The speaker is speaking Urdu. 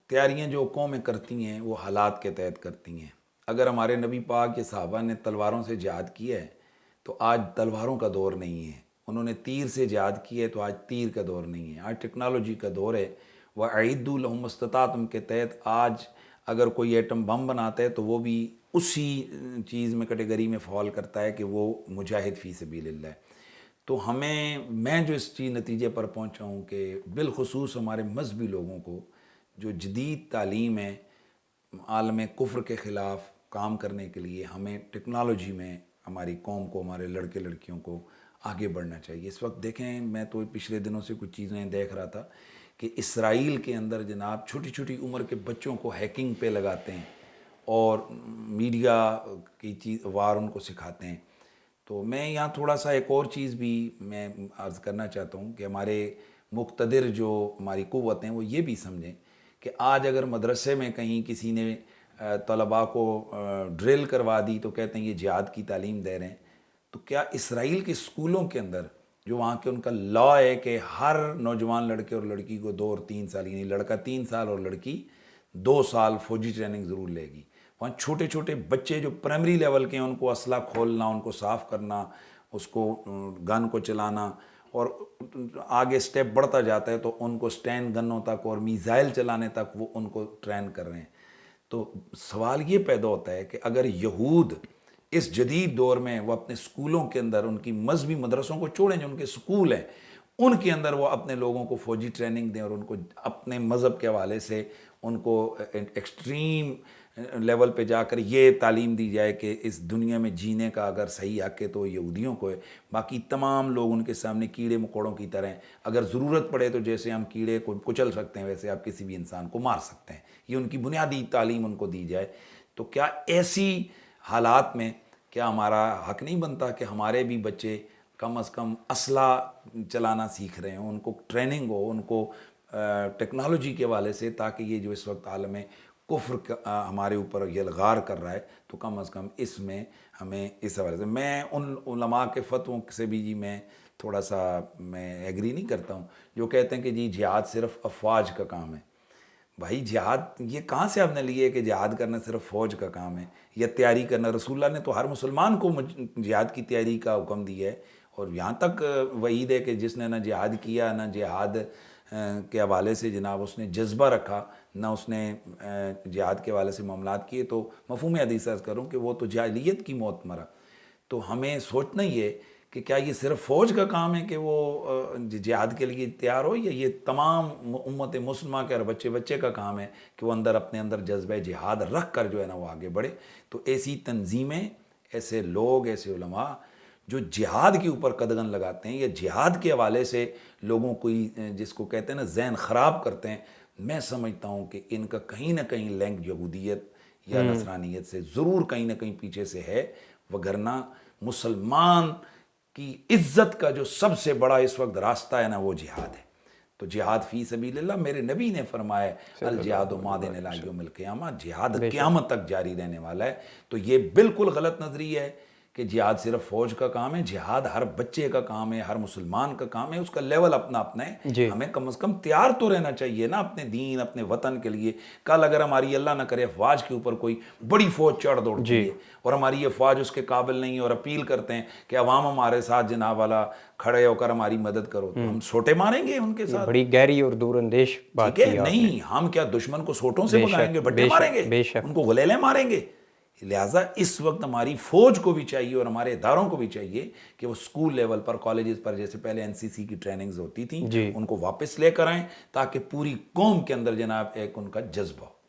تیاریاں جو قومیں کرتی ہیں وہ حالات کے تحت کرتی ہیں. اگر ہمارے نبی پاک کے صحابہ نے تلواروں سے جہاد کیا ہے تو آج تلواروں کا دور نہیں ہے. انہوں نے تیر سے جہاد کی ہے تو آج تیر کا دور نہیں ہے. آج ٹیکنالوجی کا دور ہے. وَأَعِدُّوا لَهُمْ مَا اسْتَطَعْتُمْ کے تحت آج اگر کوئی ایٹم بم بناتا ہے تو وہ بھی اسی چیز میں کیٹیگری میں فال کرتا ہے کہ وہ مجاہد فی سبیل اللہ ہے. تو میں جو اس چیز نتیجے پر پہنچا ہوں کہ بالخصوص ہمارے مذہبی لوگوں کو جو جدید تعلیم ہے عالم کفر کے خلاف کام کرنے کے لیے ہمیں ٹیکنالوجی میں ہماری قوم کو، ہمارے لڑکے لڑکیوں کو آگے بڑھنا چاہیے. اس وقت دیکھیں، میں تو پچھلے دنوں سے کچھ چیزیں دیکھ رہا تھا کہ اسرائیل کے اندر جناب چھوٹی چھوٹی عمر کے بچوں کو ہیکنگ پہ لگاتے ہیں اور میڈیا کی چیز وار ان کو سکھاتے ہیں. تو میں یہاں تھوڑا سا ایک اور چیز بھی میں عرض کرنا چاہتا ہوں کہ ہمارے مقتدر جو ہماری قوت ہیں وہ یہ بھی سمجھیں کہ آج اگر مدرسے میں کہیں کسی نے طلباء کو ڈرل کروا دی تو کہتے ہیں یہ جہاد کی تعلیم دے رہے ہیں. تو کیا اسرائیل کے اسکولوں کے اندر جو وہاں کے ان کا لا ہے کہ ہر نوجوان لڑکے اور لڑکی کو 2 اور 3 سال، یعنی لڑکا 3 سال اور لڑکی 2 سال فوجی ٹریننگ ضرور لے گی. وہاں چھوٹے چھوٹے بچے جو پرائمری لیول کے ہیں ان کو اسلحہ کھولنا، ان کو صاف کرنا، اس کو گن کو چلانا، اور آگے سٹیپ بڑھتا جاتا ہے تو ان کو سٹینڈ گنوں تک اور میزائل چلانے تک وہ ان کو ٹرین کر رہے ہیں. تو سوال یہ پیدا ہوتا ہے کہ اگر یہود اس جدید دور میں وہ اپنے سکولوں کے اندر ان کی مذہبی مدرسوں کو چھوڑیں جو ان کے سکول ہیں ان کے اندر وہ اپنے لوگوں کو فوجی ٹریننگ دیں اور ان کو اپنے مذہب کے حوالے سے ان کو ایکسٹریم لیول پہ جا کر یہ تعلیم دی جائے کہ اس دنیا میں جینے کا اگر صحیح حق ہے تو یہودیوں کو ہے، باقی تمام لوگ ان کے سامنے کیڑے مکوڑوں کی طرح ہیں. اگر ضرورت پڑے تو جیسے ہم کیڑے کو کچل سکتے ہیں ویسے آپ کسی بھی انسان کو مار سکتے ہیں. یہ ان کی بنیادی تعلیم ان کو دی جائے. تو کیا ایسی حالات میں کیا ہمارا حق نہیں بنتا کہ ہمارے بھی بچے کم از کم اسلحہ چلانا سیکھ رہے ہوں، ان کو ٹریننگ ہو، ان کو ٹیکنالوجی کے حوالے سے، تاکہ یہ جو اس وقت عالم کفر ہمارے اوپر یلغار کر رہا ہے تو کم از کم اس میں ہمیں اس حوالے سے میں ان علماء کے فتووں سے بھی جی میں تھوڑا سا میں ایگری نہیں کرتا ہوں جو کہتے ہیں کہ جی جہاد صرف افواج کا کام ہے. بھائی جہاد یہ کہاں سے آپ نے لیے کہ جہاد کرنا صرف فوج کا کام ہے یا تیاری کرنا؟ رسول اللہ نے تو ہر مسلمان کو جہاد کی تیاری کا حکم دیا ہے، اور یہاں تک وعید ہے کہ جس نے نہ جہاد کیا نہ جہاد کے حوالے سے جناب اس نے جذبہ رکھا، نہ اس نے جہاد کے حوالے سے معاملات کیے، تو مفہوم حدیث عرض کروں کہ وہ تو جاہلیت کی موت مرا. تو ہمیں سوچنا ہی ہے کہ کیا یہ صرف فوج کا کام ہے کہ وہ جہاد کے لیے تیار ہو، یا یہ تمام امت مسلمہ کے ہر بچے بچے کا کام ہے کہ وہ اپنے اندر جذبہ جہاد رکھ کر جو ہے نا وہ آگے بڑھے. تو ایسی تنظیمیں، ایسے لوگ، ایسے علماء جو جہاد کے اوپر قدغن لگاتے ہیں یا جہاد کے حوالے سے لوگوں کو جس کو کہتے ہیں نا ذہن خراب کرتے ہیں، میں سمجھتا ہوں کہ ان کا کہیں نہ کہیں لنک یہودیت یا نصرانیت سے ضرور کہیں نہ کہیں پیچھے سے ہے. وگرنہ مسلمان کی عزت کا جو سب سے بڑا اس وقت راستہ ہے نا وہ جہاد ہے. تو جہاد فی سبیل اللہ، میرے نبی نے فرمایا الجہاد مادن الی یوم القیامہ، جہاد قیامت تک جاری رہنے والا ہے. تو یہ بالکل غلط نظریہ ہے کہ جہاد صرف فوج کا کام ہے. جہاد ہر بچے کا کام ہے، ہر مسلمان کا کام ہے. اس کا لیول اپنا اپنا ہے. ہمیں کم از کم تیار تو رہنا چاہیے نا اپنے دین، اپنے وطن کے لیے. کل اگر ہماری اللہ نہ کرے افواج کے اوپر کوئی بڑی فوج چڑھ دوڑتی ہے اور ہماری یہ فوج اس کے قابل نہیں ہے اور اپیل کرتے ہیں کہ عوام ہمارے ساتھ جناب والا کھڑے ہو کر ہماری مدد کرو، تو ہم سوٹے ماریں گے ان کے ساتھ. بڑی گہری اور دور اندیش بات ٹھیک ہے، کی آپ نے. نہیں ہم کیا دشمن کو سوٹوں سے بگائیں گے، بٹے ماریں گے، ان کو غلیلیں ماریں گے. لہٰذا اس وقت ہماری فوج کو بھی چاہیے اور ہمارے اداروں کو بھی چاہیے کہ وہ اسکول لیول پر، کالجز پر، جیسے پہلے NCC کی ٹریننگز ہوتی تھیں ان کو واپس لے کر آئیں تاکہ پوری قوم کے اندر جناب ایک ان کا جذبہ ہو.